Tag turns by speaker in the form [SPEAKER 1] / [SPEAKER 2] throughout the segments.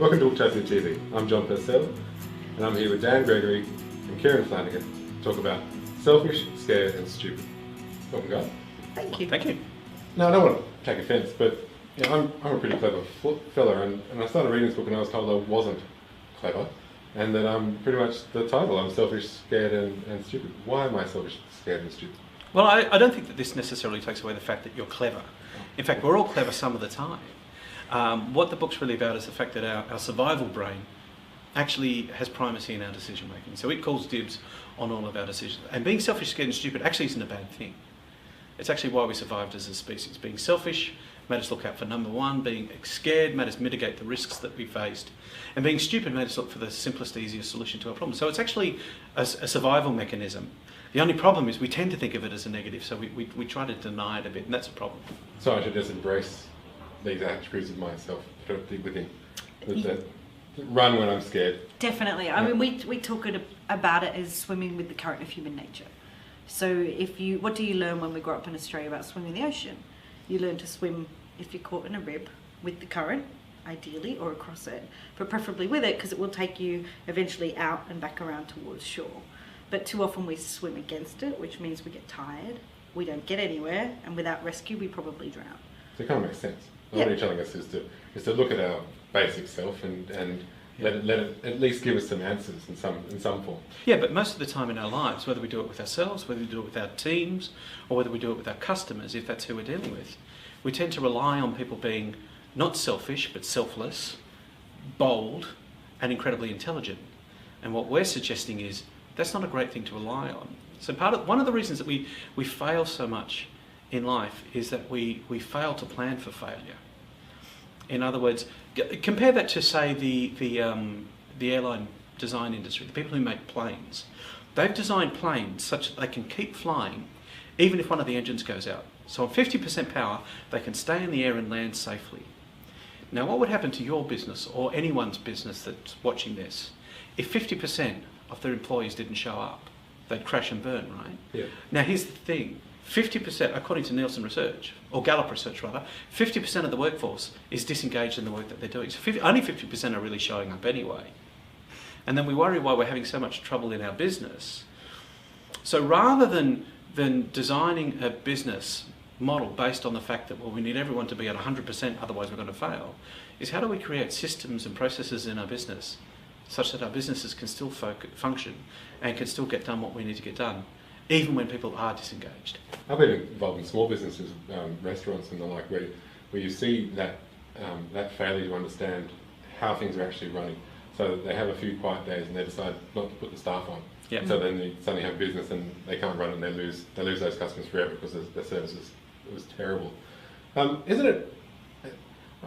[SPEAKER 1] Welcome to Book TV. I'm John Purcell, and I'm here with Dan Gregory and Kieran Flanagan to talk about selfish, scared, and stupid. Welcome, guys.
[SPEAKER 2] Thank you.
[SPEAKER 3] Thank you.
[SPEAKER 1] Now, I don't want to take offence, but you know, I'm a pretty clever fella, and I started reading this book and I was told I wasn't clever, and that I'm pretty much the title. I'm selfish, scared, and stupid. Why am I selfish, scared, and stupid?
[SPEAKER 3] Well, I don't think that this necessarily takes away the fact that you're clever. In fact, we're all clever some of the time. What the book's really about is the fact that our survival brain actually has primacy in our decision making. So it calls dibs on all of our decisions. And being selfish, scared and stupid actually isn't a bad thing. It's actually why we survived as a species. Being selfish made us look out for number one. Being scared made us mitigate the risks that we faced. And being stupid made us look for the simplest, easiest solution to our problem. So it's actually a survival mechanism. The only problem is we tend to think of it as a negative, so we try to deny it a bit, and that's a problem.
[SPEAKER 1] So I should just embrace these attributes of myself within. That run when I'm scared.
[SPEAKER 2] Definitely. I mean, we talk about it as swimming with the current of human nature. So what do you learn when we grow up in Australia about swimming the ocean? You learn to swim if you're caught in a rib with the current, ideally, or across it, but preferably with it because it will take you eventually out and back around towards shore. But too often we swim against it, which means we get tired, we don't get anywhere, and without rescue we probably drown.
[SPEAKER 1] So it kind of makes sense. What you're telling us is to look at our basic self and let it at least give us some answers in some form.
[SPEAKER 3] Yeah, but most of the time in our lives, whether we do it with ourselves, whether we do it with our teams, or whether we do it with our customers, if that's who we're dealing with, we tend to rely on people being not selfish, but selfless, bold, and incredibly intelligent. And what we're suggesting is that's not a great thing to rely on. So one of the reasons that we fail so much in life is that we fail to plan for failure. In other words, compare that to, say, the airline design industry, the people who make planes. They've designed planes such that they can keep flying even if one of the engines goes out. So on 50% power, they can stay in the air and land safely. Now, what would happen to your business or anyone's business that's watching this if 50% of their employees didn't show up? They'd crash and burn, right?
[SPEAKER 1] Yeah.
[SPEAKER 3] Now, here's the thing. 50%, according to Nielsen research, or Gallup research rather, 50% of the workforce is disengaged in the work that they're doing. So only 50% are really showing up anyway. And then we worry why we're having so much trouble in our business. So rather than designing a business model based on the fact that, well, we need everyone to be at 100%, otherwise we're going to fail, is how do we create systems and processes in our business such that our businesses can still function and can still get done what we need to get done, even when people are disengaged.
[SPEAKER 1] I've been involved in small businesses, restaurants and the like, where you see that failure to understand how things are actually running. So they have a few quiet days and they decide not to put the staff on.
[SPEAKER 3] Yep.
[SPEAKER 1] So then they suddenly have business and they can't run it and they lose those customers forever because their service was terrible. Isn't it?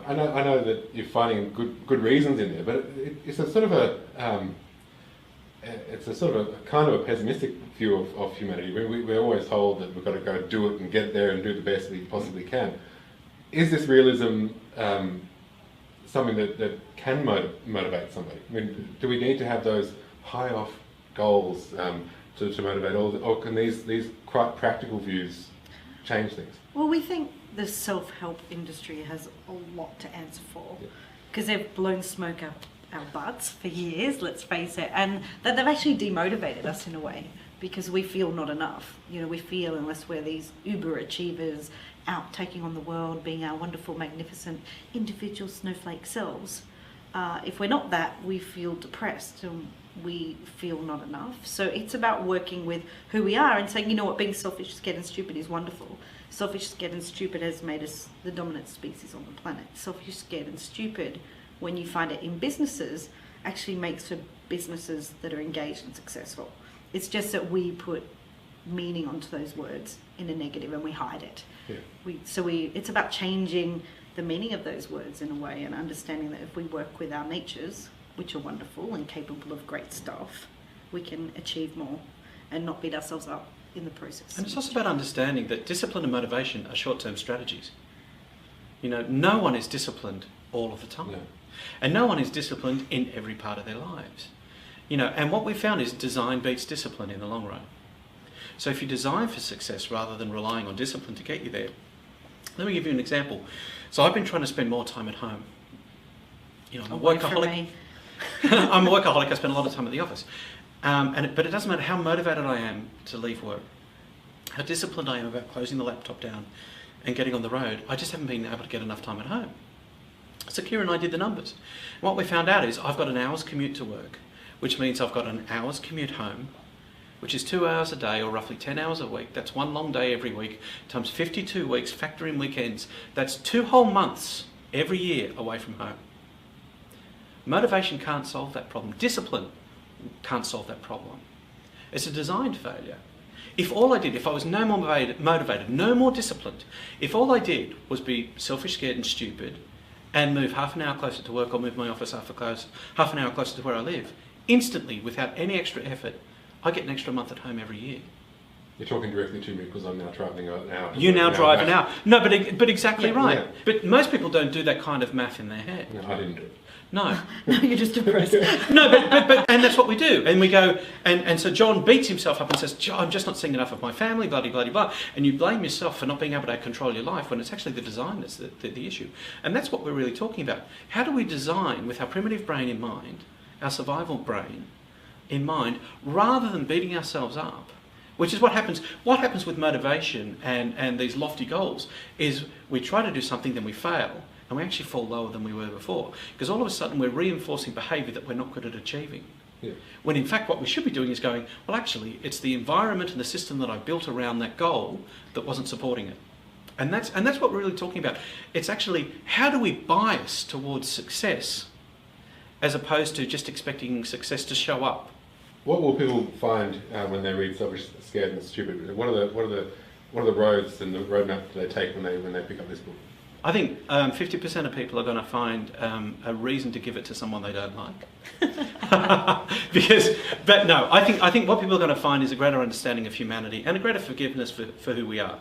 [SPEAKER 1] I know that you're finding good reasons in there, but it's a sort of a kind of a pessimistic view of humanity. We're always told that we've got to go do it and get there and do the best we possibly can. Is this realism something that can motivate somebody? I mean, do we need to have those high off goals to motivate or can these quite practical views change things?
[SPEAKER 2] Well, we think the self-help industry has a lot to answer for because they've blown smoke up our butts for years, let's face it, and that they've actually demotivated us in a way because we feel not enough. You know, we feel unless we're these uber achievers out taking on the world, being our wonderful, magnificent individual snowflake selves, if we're not that, we feel depressed and we feel not enough. So it's about working with who we are and saying, you know what, being selfish, scared and stupid is wonderful. Selfish, scared and stupid has made us the dominant species on the planet. Selfish, scared and stupid, when you find it in businesses, actually makes for businesses that are engaged and successful. It's just that we put meaning onto those words in a negative and we hide it. Yeah. It's about changing the meaning of those words in a way and understanding that if we work with our natures, which are wonderful and capable of great stuff, we can achieve more and not beat ourselves up in the process.
[SPEAKER 3] And it's also about understanding that discipline and motivation are short-term strategies. You know, no one is disciplined all of the time. No. And no one is disciplined in every part of their lives. You know, and what we found is design beats discipline in the long run. So if you design for success rather than relying on discipline to get you there, let me give you an example. So I've been trying to spend more time at home. I'm a
[SPEAKER 2] Away from
[SPEAKER 3] workaholic.
[SPEAKER 2] me.
[SPEAKER 3] I'm a workaholic. I spend a lot of time at the office, but it doesn't matter how motivated I am to leave work, how disciplined I am about closing the laptop down and getting on the road. I just haven't been able to get enough time at home. So Kieran and I did the numbers. What we found out is I've got an hour's commute to work, which means I've got an hour's commute home, which is 2 hours a day, or roughly 10 hours a week. That's one long day every week, times 52 weeks, factor in weekends. That's 2 whole months every year away from home. Motivation can't solve that problem. Discipline can't solve that problem. It's a design failure. If I was no more motivated, no more disciplined, if all I did was be selfish, scared and stupid and move half an hour closer to work or move my office half an hour closer to where I live, instantly, without any extra effort, I get an extra month at home every year.
[SPEAKER 1] You're talking directly to me because I'm now travelling an hour.
[SPEAKER 3] You now drive an hour. No, but exactly right.
[SPEAKER 1] Yeah.
[SPEAKER 3] But most people don't do that kind of math in their head.
[SPEAKER 1] No, I didn't do it.
[SPEAKER 3] No.
[SPEAKER 2] No, you're just depressed.
[SPEAKER 3] No, but and that's what we do. And we go, and so John beats himself up and says, I'm just not seeing enough of my family, blah, blah, blah, blah. And you blame yourself for not being able to control your life when it's actually the design that's the issue. And that's what we're really talking about. How do we design with our primitive brain in mind, our survival brain in mind, rather than beating ourselves up? Which is what happens. What happens with motivation and these lofty goals is we try to do something, then we fail, and we actually fall lower than we were before. Because all of a sudden we're reinforcing behaviour that we're not good at achieving.
[SPEAKER 1] Yeah.
[SPEAKER 3] When in fact what we should be doing is going, well actually it's the environment and the system that I built around that goal that wasn't supporting it. And that's what we're really talking about. It's actually how do we bias towards success as opposed to just expecting success to show up.
[SPEAKER 1] What will people find when they read Selfish, Scared and Stupid? What are the roads and the roadmap that they take when they pick up this book?
[SPEAKER 3] I think 50% of people are going to find a reason to give it to someone they don't like. I think what people are going to find is a greater understanding of humanity and a greater forgiveness for who we are.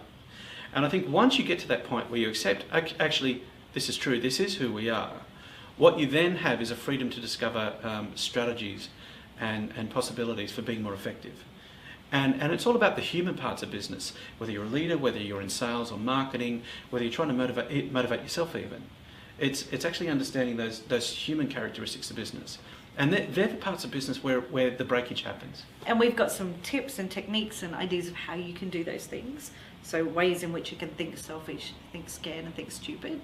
[SPEAKER 3] And I think once you get to that point where you accept, actually, this is true, this is who we are, what you then have is a freedom to discover strategies and possibilities for being more effective. And it's all about the human parts of business, whether you're a leader, whether you're in sales or marketing, whether you're trying to motivate yourself even. It's actually understanding those human characteristics of business. And they're the parts of business where the breakage happens.
[SPEAKER 2] And we've got some tips and techniques and ideas of how you can do those things. So ways in which you can think selfish, think scared and think stupid.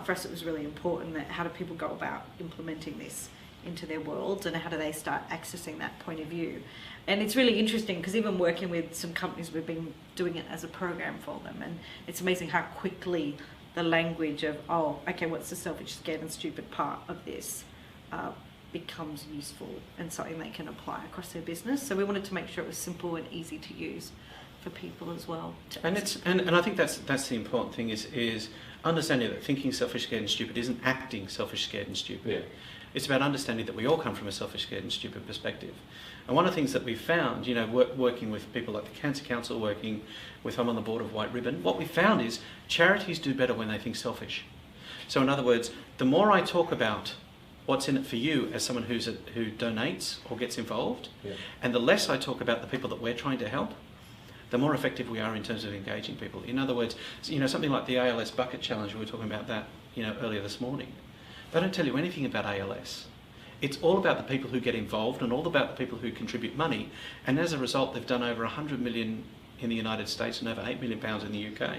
[SPEAKER 2] For us it was really important that how do people go about implementing this into their world and how do they start accessing that point of view. And it's really interesting because even working with some companies, we've been doing it as a program for them, and it's amazing how quickly the language of, oh, okay, what's the selfish, scared and stupid part of this becomes useful and something they can apply across their business. So we wanted to make sure it was simple and easy to use for people as well.
[SPEAKER 3] And I think that's the important thing is understanding that thinking selfish, scared and stupid isn't acting selfish, scared and stupid.
[SPEAKER 1] Yeah.
[SPEAKER 3] It's about understanding that we all come from a selfish, scared and stupid perspective. And one of the things that we've found, working with people like the Cancer Council, working with I'm on the board of White Ribbon, what we found is charities do better when they think selfish. So in other words, the more I talk about what's in it for you as someone who donates or gets involved,
[SPEAKER 1] yeah,
[SPEAKER 3] and the less I talk about the people that we're trying to help, the more effective we are in terms of engaging people. In other words, something like the ALS Bucket Challenge, we were talking about that earlier this morning. They don't tell you anything about ALS. It's all about the people who get involved and all about the people who contribute money. And as a result, they've done over 100 million in the United States and over £8 million in the UK.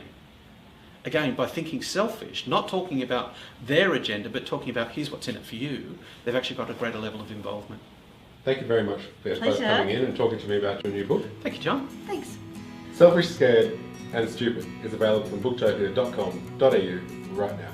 [SPEAKER 3] Again, by thinking selfish, not talking about their agenda, but talking about here's what's in it for you, they've actually got a greater level of involvement.
[SPEAKER 1] Thank you very much for both coming in and talking to me about your new book.
[SPEAKER 3] Thank you, John.
[SPEAKER 2] Thanks.
[SPEAKER 1] Selfish, Scared and Stupid is available from booktopia.com.au right now.